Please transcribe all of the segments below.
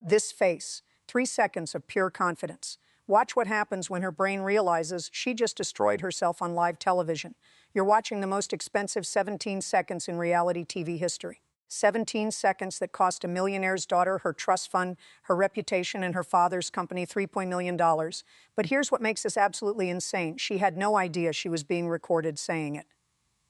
This face, 3 seconds of pure confidence. Watch what happens when her brain realizes she just destroyed herself on live television. You're watching the most expensive 17 seconds in reality TV history. 17 seconds that cost a millionaire's daughter her trust fund, her reputation, and her father's company $3 million. But here's what makes this absolutely insane. She had no idea she was being recorded saying it.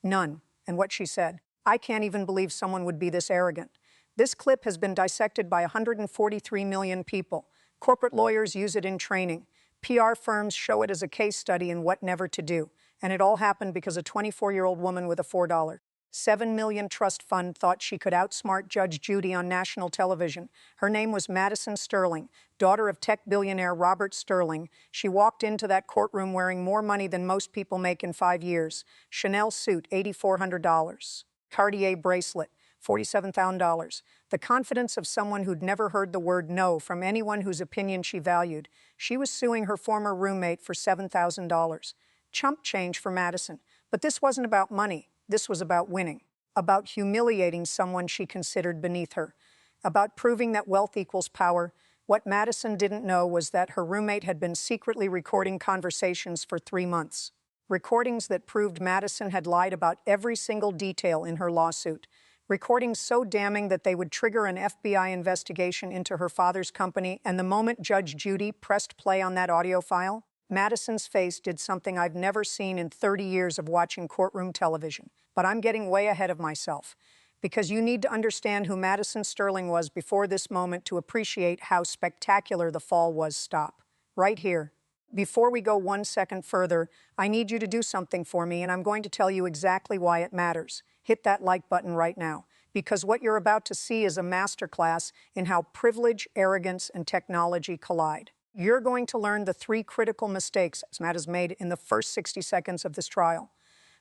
None. And what she said, "I can't even believe someone would be this arrogant." This clip has been dissected by 143 million people. Corporate lawyers use it in training. PR firms show it as a case study in what never to do. And it all happened because a 24-year-old woman with a $4.7 million trust fund thought she could outsmart Judge Judy on national television. Her name was Madison Sterling, daughter of tech billionaire Robert Sterling. She walked into that courtroom wearing more money than most people make in 5 years. Chanel suit, $8,400. Cartier bracelet, $47,000. The confidence of someone who'd never heard the word no from anyone whose opinion she valued. She was suing her former roommate for $7,000. Chump change for Madison. But this wasn't about money. This was about winning. About humiliating someone she considered beneath her. About proving that wealth equals power. What Madison didn't know was that her roommate had been secretly recording conversations for 3 months. Recordings that proved Madison had lied about every single detail in her lawsuit. Recordings so damning that they would trigger an FBI investigation into her father's company, and the moment Judge Judy pressed play on that audio file, Madison's face did something I've never seen in 30 years of watching courtroom television. But I'm getting way ahead of myself, because you need to understand who Madison Sterling was before this moment to appreciate how spectacular the fall was. Stop. Right here. Before we go 1 second further, I need you to do something for me, and I'm going to tell you exactly why it matters. Hit that like button right now, because what you're about to see is a masterclass in how privilege, arrogance, and technology collide. You're going to learn the 3 critical mistakes Matt has made in the first 60 seconds of this trial.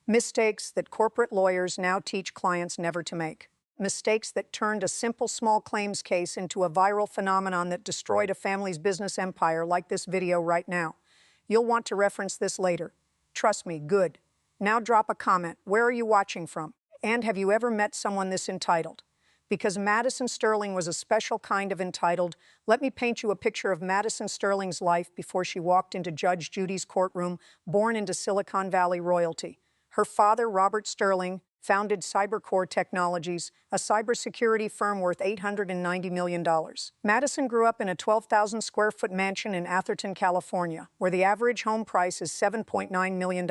Mistakes that corporate lawyers now teach clients never to make. Mistakes that turned a simple small claims case into a viral phenomenon that destroyed a family's business empire, like this video right now. You'll want to reference this later. Trust me, good. Now drop a comment. Where are you watching from? And have you ever met someone this entitled? Because Madison Sterling was a special kind of entitled, let me paint you a picture of Madison Sterling's life before she walked into Judge Judy's courtroom, born into Silicon Valley royalty. Her father, Robert Sterling, founded CyberCore Technologies, a cybersecurity firm worth $890 million. Madison grew up in a 12,000-square-foot mansion in Atherton, California, where the average home price is $7.9 million.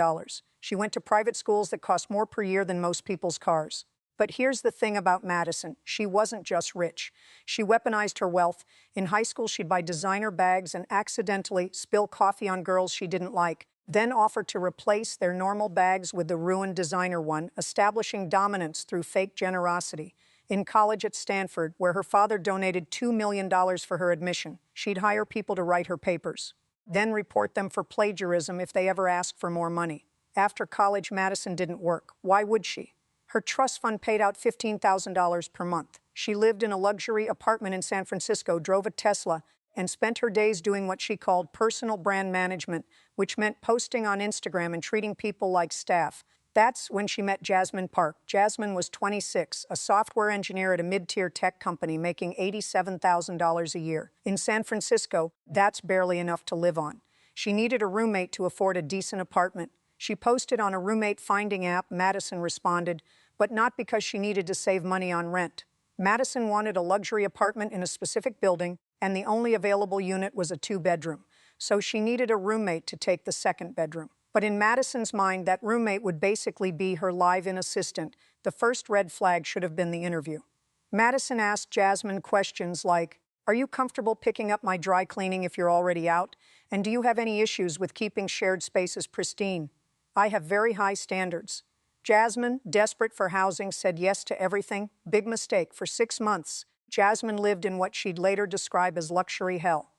She went to private schools that cost more per year than most people's cars. But here's the thing about Madison. She wasn't just rich. She weaponized her wealth. In high school, she'd buy designer bags and accidentally spill coffee on girls she didn't like, then offer to replace their normal bags with the ruined designer one, establishing dominance through fake generosity. In college at Stanford, where her father donated $2 million for her admission, she'd hire people to write her papers, then report them for plagiarism if they ever asked for more money. After college, Madison didn't work. Why would she? Her trust fund paid out $15,000 per month. She lived in a luxury apartment in San Francisco, drove a Tesla, and spent her days doing what she called personal brand management, which meant posting on Instagram and treating people like staff. That's when she met Jasmine Park. Jasmine was 26, a software engineer at a mid-tier tech company making $87,000 a year. In San Francisco, that's barely enough to live on. She needed a roommate to afford a decent apartment. She posted on a roommate finding app. Madison responded, but not because she needed to save money on rent. Madison wanted a luxury apartment in a specific building, and the only available unit was a 2-bedroom. So she needed a roommate to take the 2nd bedroom. But in Madison's mind, that roommate would basically be her live-in assistant. The first red flag should have been the interview. Madison asked Jasmine questions like, "Are you comfortable picking up my dry cleaning if you're already out? And do you have any issues with keeping shared spaces pristine? I have very high standards." Jasmine, desperate for housing, said yes to everything. Big mistake. For 6 months, Jasmine lived in what she'd later describe as luxury hell.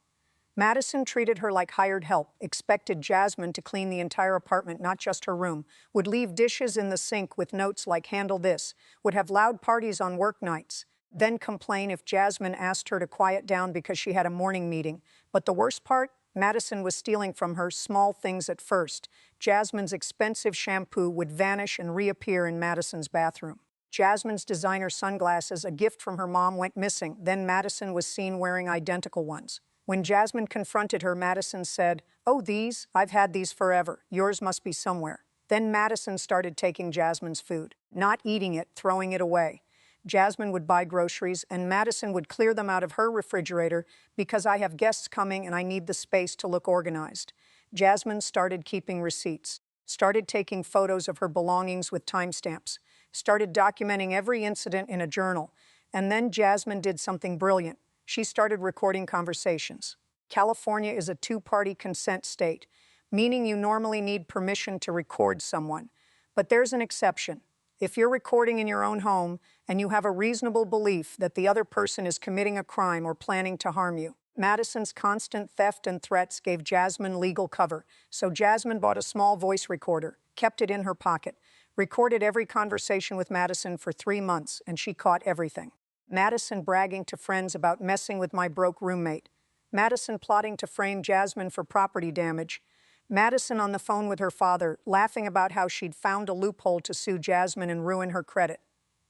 Madison treated her like hired help, expected Jasmine to clean the entire apartment, not just her room, would leave dishes in the sink with notes like "handle this," would have loud parties on work nights, then complain if Jasmine asked her to quiet down because she had a morning meeting. But the worst part? Madison was stealing from her small things at first. Jasmine's expensive shampoo would vanish and reappear in Madison's bathroom. Jasmine's designer sunglasses, a gift from her mom, went missing. Then Madison was seen wearing identical ones. When Jasmine confronted her, Madison said, "Oh, these? I've had these forever. Yours must be somewhere." Then Madison started taking Jasmine's food, not eating it, throwing it away. Jasmine would buy groceries, and Madison would clear them out of her refrigerator because I have guests coming and I need the space to look organized. Jasmine started keeping receipts, started taking photos of her belongings with timestamps, started documenting every incident in a journal, and then Jasmine did something brilliant. She started recording conversations. California is a two-party consent state, meaning you normally need permission to record someone. But there's an exception. If you're recording in your own home and you have a reasonable belief that the other person is committing a crime or planning to harm you. Madison's constant theft and threats gave Jasmine legal cover, so Jasmine bought a small voice recorder, kept it in her pocket, recorded every conversation with Madison for 3 months, and she caught everything. Madison bragging to friends about messing with my broke roommate. Madison plotting to frame Jasmine for property damage. Madison on the phone with her father, laughing about how she'd found a loophole to sue Jasmine and ruin her credit.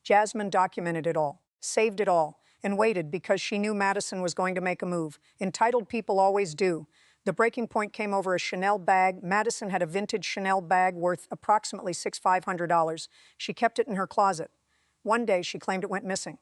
Jasmine documented it all, saved it all, and waited because she knew Madison was going to make a move. Entitled people always do. The breaking point came over a Chanel bag. Madison had a vintage Chanel bag worth approximately $6,500. She kept it in her closet. One day, she claimed it went missing.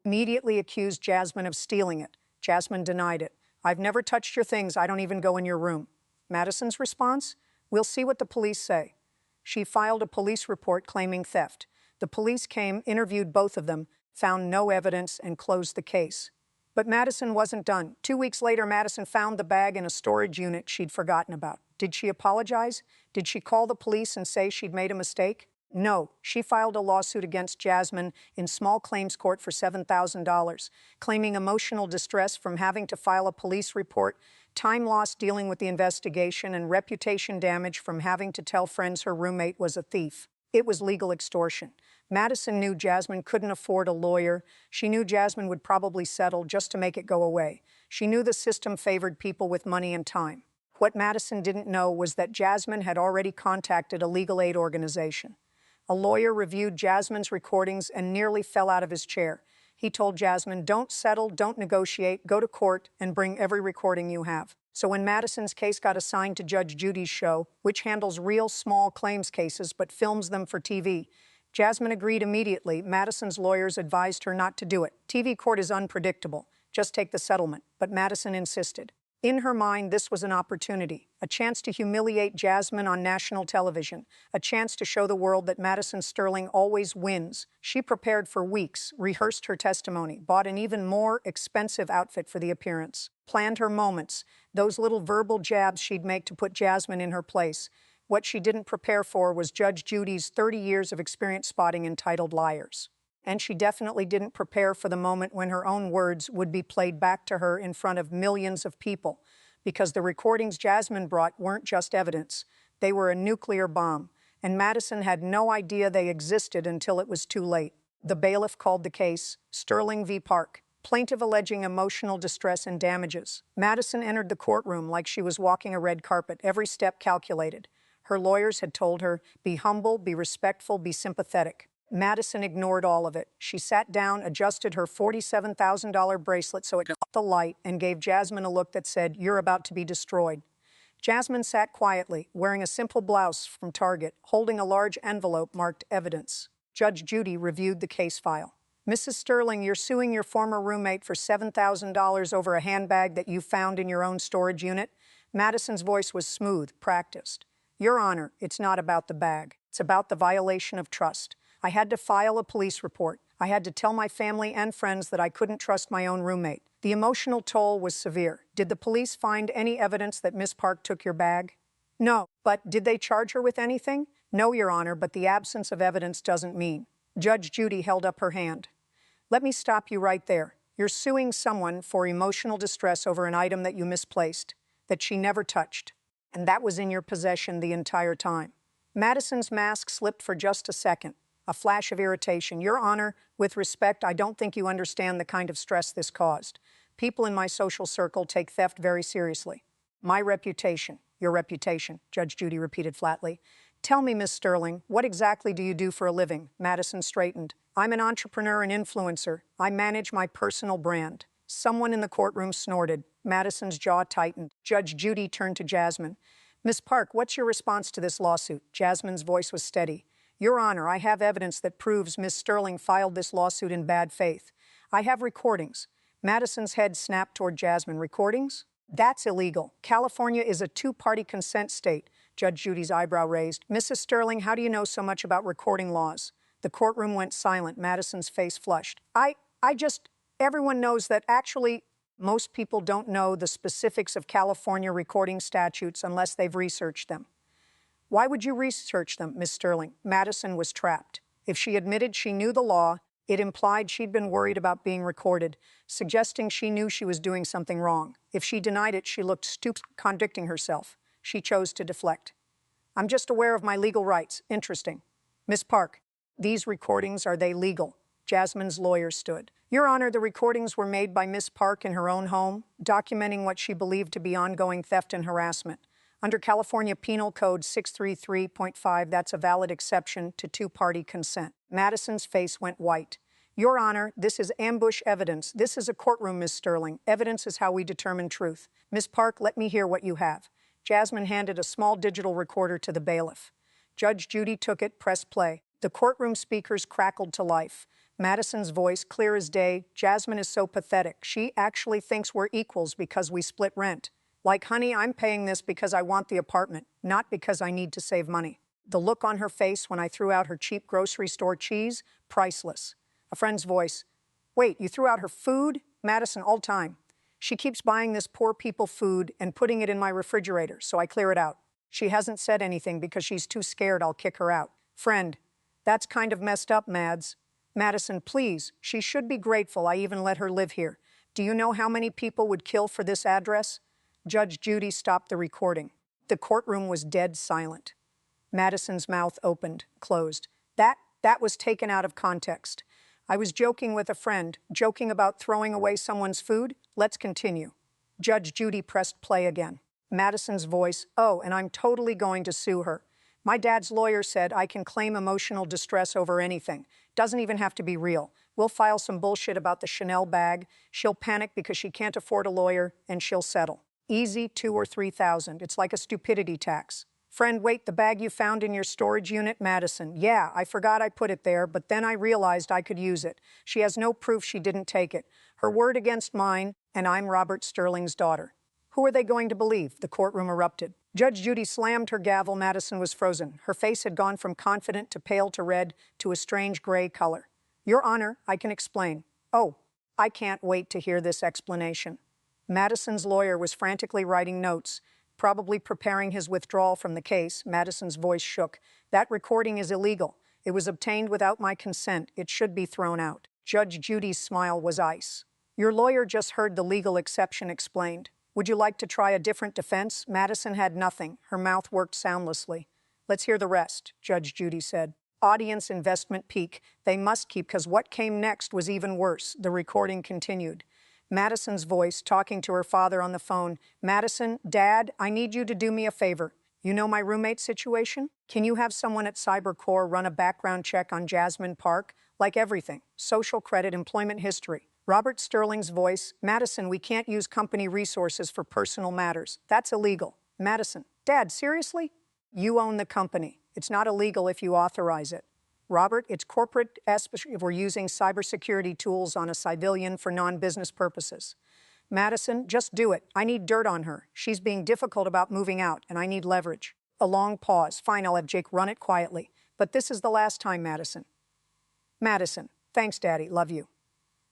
Immediately accused Jasmine of stealing it. Jasmine denied it. "I've never touched your things. I don't even go in your room." Madison's response? "We'll see what the police say." She filed a police report claiming theft. The police came, interviewed both of them, found no evidence, and closed the case. But Madison wasn't done. 2 weeks later, Madison found the bag in a storage unit she'd forgotten about. Did she apologize? Did she call the police and say she'd made a mistake? No. She filed a lawsuit against Jasmine in small claims court for $7,000, claiming emotional distress from having to file a police report, time lost dealing with the investigation, and reputation damage from having to tell friends her roommate was a thief. It was legal extortion. Madison knew Jasmine couldn't afford a lawyer. She knew Jasmine would probably settle just to make it go away. She knew the system favored people with money and time. What Madison didn't know was that Jasmine had already contacted a legal aid organization. A lawyer reviewed Jasmine's recordings and nearly fell out of his chair. He told Jasmine, "Don't settle, don't negotiate, go to court and bring every recording you have." So when Madison's case got assigned to Judge Judy's show, which handles real small claims cases but films them for TV, Jasmine agreed immediately. Madison's lawyers advised her not to do it. TV court is unpredictable. Just take the settlement. But Madison insisted. In her mind, this was an opportunity, a chance to humiliate Jasmine on national television, a chance to show the world that Madison Sterling always wins. She prepared for weeks, rehearsed her testimony, bought an even more expensive outfit for the appearance, planned her moments, those little verbal jabs she'd make to put Jasmine in her place. What she didn't prepare for was Judge Judy's 30 years of experience spotting entitled liars. And she definitely didn't prepare for the moment when her own words would be played back to her in front of millions of people, because the recordings Jasmine brought weren't just evidence. They were a nuclear bomb, and Madison had no idea they existed until it was too late. The bailiff called the case Sterling v. Park. Plaintiff alleging emotional distress and damages. Madison entered the courtroom like she was walking a red carpet, every step calculated. Her lawyers had told her, be humble, be respectful, be sympathetic. Madison ignored all of it. She sat down, adjusted her $47,000 bracelet so it caught the light, and gave Jasmine a look that said, "You're about to be destroyed." Jasmine sat quietly, wearing a simple blouse from Target, holding a large envelope marked evidence. Judge Judy reviewed the case file. "Mrs. Sterling, you're suing your former roommate for $7,000 over a handbag that you found in your own storage unit." Madison's voice was smooth, practiced. "Your Honor, it's not about the bag. It's about the violation of trust. I had to file a police report. I had to tell my family and friends that I couldn't trust my own roommate. The emotional toll was severe. Did the police find any evidence that Miss Park took your bag?" "No." "But did they charge her with anything?" "No, Your Honor, but the absence of evidence doesn't mean." Judge Judy held up her hand. "Let me stop you right there. You're suing someone for emotional distress over an item that you misplaced, that she never touched, and that was in your possession the entire time." Madison's mask slipped for just a second. A flash of irritation. "Your Honor, with respect, I don't think you understand the kind of stress this caused. People in my social circle take theft very seriously." "My reputation." "Your reputation," Judge Judy repeated flatly. "Tell me, Miss Sterling, what exactly do you do for a living?" Madison straightened. I'm an entrepreneur and influencer. I manage my personal brand. Someone in the courtroom snorted. Madison's jaw tightened. Judge Judy turned to Jasmine. Miss Park, what's your response to this lawsuit? Jasmine's voice was steady. Your Honor, I have evidence that proves Miss Sterling filed this lawsuit in bad faith. I have recordings. Madison's head snapped toward Jasmine. Recordings? That's illegal. California is a two-party consent state. Judge Judy's eyebrow raised. Mrs. Sterling, how do you know so much about recording laws? The courtroom went silent. Madison's face flushed. Everyone knows that actually most people don't know the specifics of California recording statutes unless they've researched them. Why would you research them, Miss Sterling? Madison was trapped. If she admitted she knew the law, it implied she'd been worried about being recorded, suggesting she knew she was doing something wrong. If she denied it, she looked stupid, contradicting herself. She chose to deflect. I'm just aware of my legal rights. Interesting. Miss Park, these recordings, are they legal? Jasmine's lawyer stood. Your Honor, the recordings were made by Miss Park in her own home, documenting what she believed to be ongoing theft and harassment. Under California Penal Code 633.5, that's a valid exception to two-party consent. Madison's face went white. Your Honor, this is ambush evidence. This is a courtroom, Miss Sterling. Evidence is how we determine truth. Miss Park, let me hear what you have. Jasmine handed a small digital recorder to the bailiff. Judge Judy took it, pressed play. The courtroom speakers crackled to life. Madison's voice, clear as day. Jasmine is so pathetic. She actually thinks we're equals because we split rent. Like, honey, I'm paying this because I want the apartment, not because I need to save money. The look on her face when I threw out her cheap grocery store cheese, priceless. A friend's voice, wait, you threw out her food? Madison, all time. She keeps buying this poor people food and putting it in my refrigerator, so I clear it out. She hasn't said anything because she's too scared I'll kick her out. Friend, that's kind of messed up, Mads. Madison, please, she should be grateful I even let her live here. Do you know how many people would kill for this address? Judge Judy stopped the recording. The courtroom was dead silent. Madison's mouth opened, closed. That was taken out of context. I was joking with a friend, joking about throwing away someone's food. Let's continue. Judge Judy pressed play again. Madison's voice, oh, and I'm totally going to sue her. My dad's lawyer said I can claim emotional distress over anything. Doesn't even have to be real. We'll file some bullshit about the Chanel bag. She'll panic because she can't afford a lawyer, and she'll settle. Easy, 2,000 or 3,000. It's like a stupidity tax. Friend, wait, the bag you found in your storage unit, Madison. Yeah, I forgot I put it there, but then I realized I could use it. She has no proof she didn't take it. Her word against mine, and I'm Robert Sterling's daughter. Who are they going to believe? The courtroom erupted. Judge Judy slammed her gavel. Madison was frozen. Her face had gone from confident to pale to red to a strange gray color. Your Honor, I can explain. Oh, I can't wait to hear this explanation. Madison's lawyer was frantically writing notes, probably preparing his withdrawal from the case. Madison's voice shook. That recording is illegal. It was obtained without my consent. It should be thrown out. Judge Judy's smile was ice. Your lawyer just heard the legal exception explained. Would you like to try a different defense? Madison had nothing. Her mouth worked soundlessly. Let's hear the rest, Judge Judy said. Audience investment peak. They must keep, because what came next was even worse. The recording continued. Madison's voice, talking to her father on the phone. Madison, Dad, I need you to do me a favor. You know my roommate situation? Can you have someone at CyberCore run a background check on Jasmine Park? Like everything. Social credit, employment history. Robert Sterling's voice. Madison, we can't use company resources for personal matters. That's illegal. Madison, Dad, seriously? You own the company. It's not illegal if you authorize it. Robert, it's corporate, especially if we're using cybersecurity tools on a civilian for non-business purposes. Madison, just do it. I need dirt on her. She's being difficult about moving out, and I need leverage. A long pause. Fine, I'll have Jake run it quietly. But this is the last time, Madison. Madison, thanks, Daddy. Love you.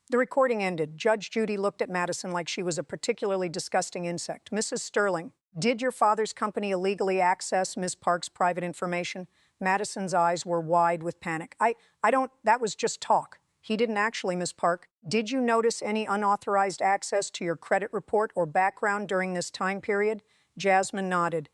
The recording ended. Judge Judy looked at Madison like she was a particularly disgusting insect. Mrs. Sterling, did your father's company illegally access Miss Park's private information? Madison's eyes were wide with panic. That was just talk. He didn't actually, Miss Park. Did you notice any unauthorized access to your credit report or background during this time period? Jasmine nodded.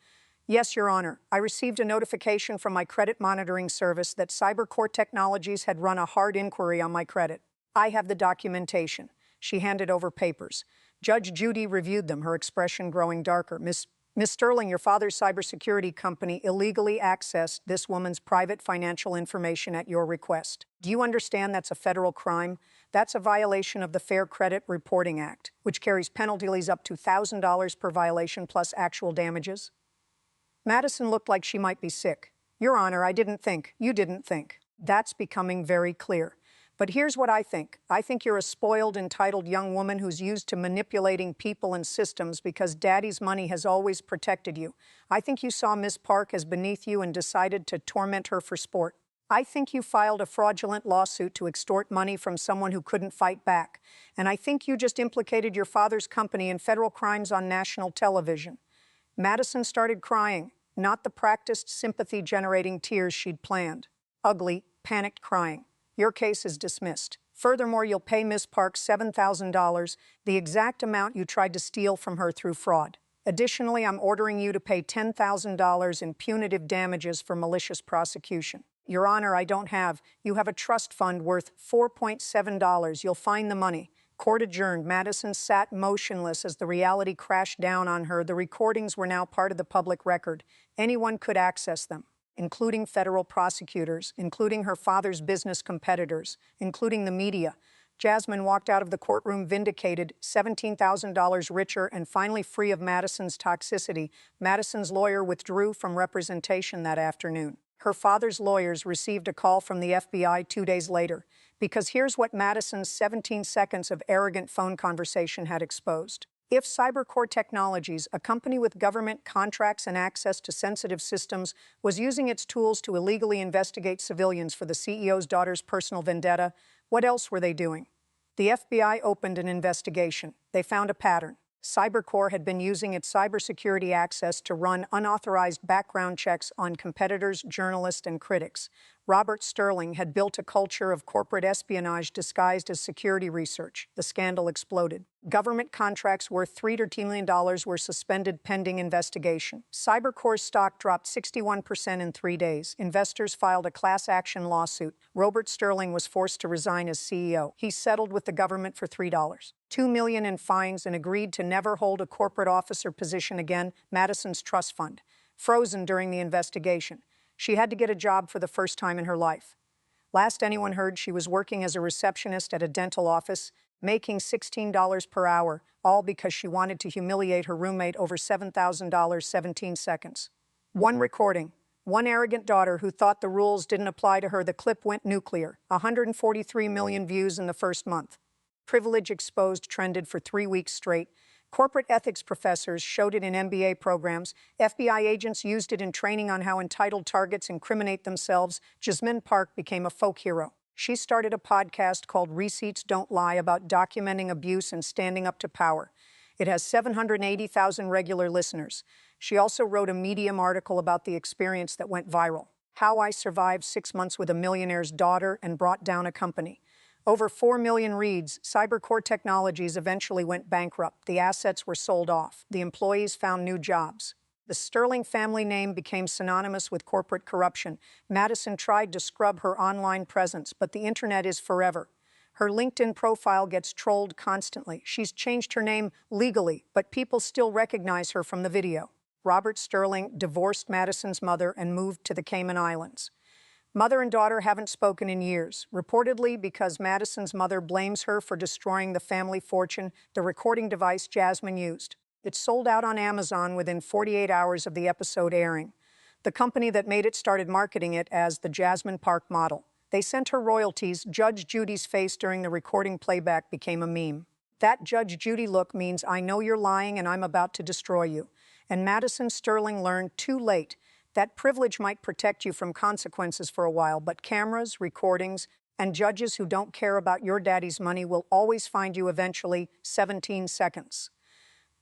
Yes, Your Honor. I received a notification from my credit monitoring service that CyberCore Technologies had run a hard inquiry on my credit. I have the documentation. She handed over papers. Judge Judy reviewed them, her expression growing darker. Miss Miss Sterling, your father's cybersecurity company illegally accessed this woman's private financial information at your request. Do you understand that's a federal crime? That's a violation of the Fair Credit Reporting Act, which carries penalties up to $1,000 per violation plus actual damages. Madison looked like she might be sick. Your Honor, I didn't think. You didn't think. That's becoming very clear. But here's what I think. I think you're a spoiled, entitled young woman who's used to manipulating people and systems because daddy's money has always protected you. I think you saw Miss Park as beneath you and decided to torment her for sport. I think you filed a fraudulent lawsuit to extort money from someone who couldn't fight back. And I think you just implicated your father's company in federal crimes on national television. Madison started crying, not the practiced sympathy-generating tears she'd planned. Ugly, panicked crying. Your case is dismissed. Furthermore, you'll pay Miss Park $7,000, the exact amount you tried to steal from her through fraud. Additionally, I'm ordering you to pay $10,000 in punitive damages for malicious prosecution. Your Honor, I don't have. You have a trust fund worth $4.7. You'll find the money. Court adjourned. Madison sat motionless as the reality crashed down on her. The recordings were now part of the public record. Anyone could access them, including federal prosecutors, including her father's business competitors, including the media. Jasmine walked out of the courtroom vindicated, $17,000 richer, and finally free of Madison's toxicity. Madison's lawyer withdrew from representation that afternoon. Her father's lawyers received a call from the FBI 2 days later, because here's what Madison's 17 seconds of arrogant phone conversation had exposed. If Cybercore Technologies, a company with government contracts and access to sensitive systems, was using its tools to illegally investigate civilians for the CEO's daughter's personal vendetta, what else were they doing? The FBI opened an investigation. They found a pattern. Cybercore had been using its cybersecurity access to run unauthorized background checks on competitors, journalists, and critics. Robert Sterling had built a culture of corporate espionage disguised as security research. The scandal exploded. Government contracts worth $3 million were suspended pending investigation. Cybercore's stock dropped 61% in 3 days. Investors filed a class action lawsuit. Robert Sterling was forced to resign as CEO. He settled with the government for $2 million in fines and agreed to never hold a corporate officer position again. Madison's trust fund, frozen during the investigation. She had to get a job for the first time in her life. Last anyone heard, she was working as a receptionist at a dental office, making $16 per hour, all because she wanted to humiliate her roommate over $7,000 17 seconds. One recording. One arrogant daughter who thought the rules didn't apply to her. The clip went nuclear. 143 million views in the first month. Privilege exposed trended for 3 weeks straight. Corporate ethics professors showed it in MBA programs. FBI agents used it in training on how entitled targets incriminate themselves. Jasmine Park became a folk hero. She started a podcast called Receipts Don't Lie about documenting abuse and standing up to power. It has 780,000 regular listeners. She also wrote a Medium article about the experience that went viral. How I Survived 6 Months with a Millionaire's Daughter and Brought Down a Company. Over 4 million reads. Cybercore Technologies eventually went bankrupt. The assets were sold off. The employees found new jobs. The Sterling family name became synonymous with corporate corruption. Madison tried to scrub her online presence, but the internet is forever. Her LinkedIn profile gets trolled constantly. She's changed her name legally, but people still recognize her from the video. Robert Sterling divorced Madison's mother and moved to the Cayman Islands. Mother and daughter haven't spoken in years, reportedly because Madison's mother blames her for destroying the family fortune, the recording device Jasmine used. It sold out on Amazon within 48 hours of the episode airing. The company that made it started marketing it as the Jasmine Park model. They sent her royalties. Judge Judy's face during the recording playback became a meme. That Judge Judy look means I know you're lying and I'm about to destroy you. And Madison Sterling learned too late that privilege might protect you from consequences for a while, but cameras, recordings, and judges who don't care about your daddy's money will always find you eventually. 17 seconds.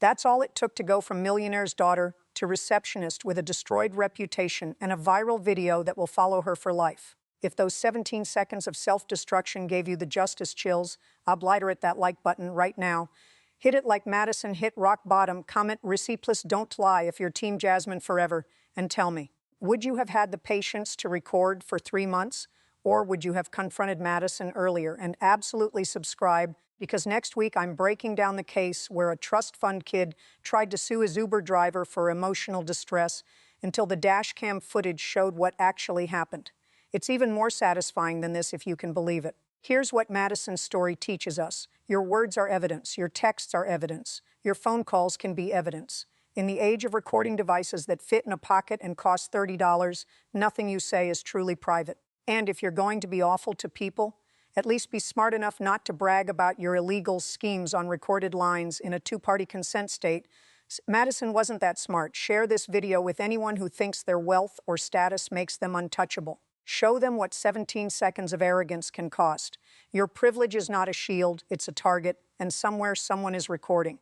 That's all it took to go from millionaire's daughter to receptionist with a destroyed reputation and a viral video that will follow her for life. If those 17 seconds of self-destruction gave you the justice chills, obliterate that like button right now. Hit it like Madison hit rock bottom. Comment Receiptless Don't Lie if you're Team Jasmine forever. And tell me, would you have had the patience to record for 3 months? Or would you have confronted Madison earlier? And absolutely subscribe. because next week I'm breaking down the case where a trust fund kid tried to sue his Uber driver for emotional distress until the dashcam footage showed what actually happened. It's even more satisfying than this if you can believe it. Here's what Madison's story teaches us. Your words are evidence. Your texts are evidence. Your phone calls can be evidence. In the age of recording devices that fit in a pocket and cost $30, nothing you say is truly private. And if you're going to be awful to people, at least be smart enough not to brag about your illegal schemes on recorded lines in a two-party consent state. Madison wasn't that smart. Share this video with anyone who thinks their wealth or status makes them untouchable. Show them what 17 seconds of arrogance can cost. Your privilege is not a shield, it's a target, and somewhere someone is recording.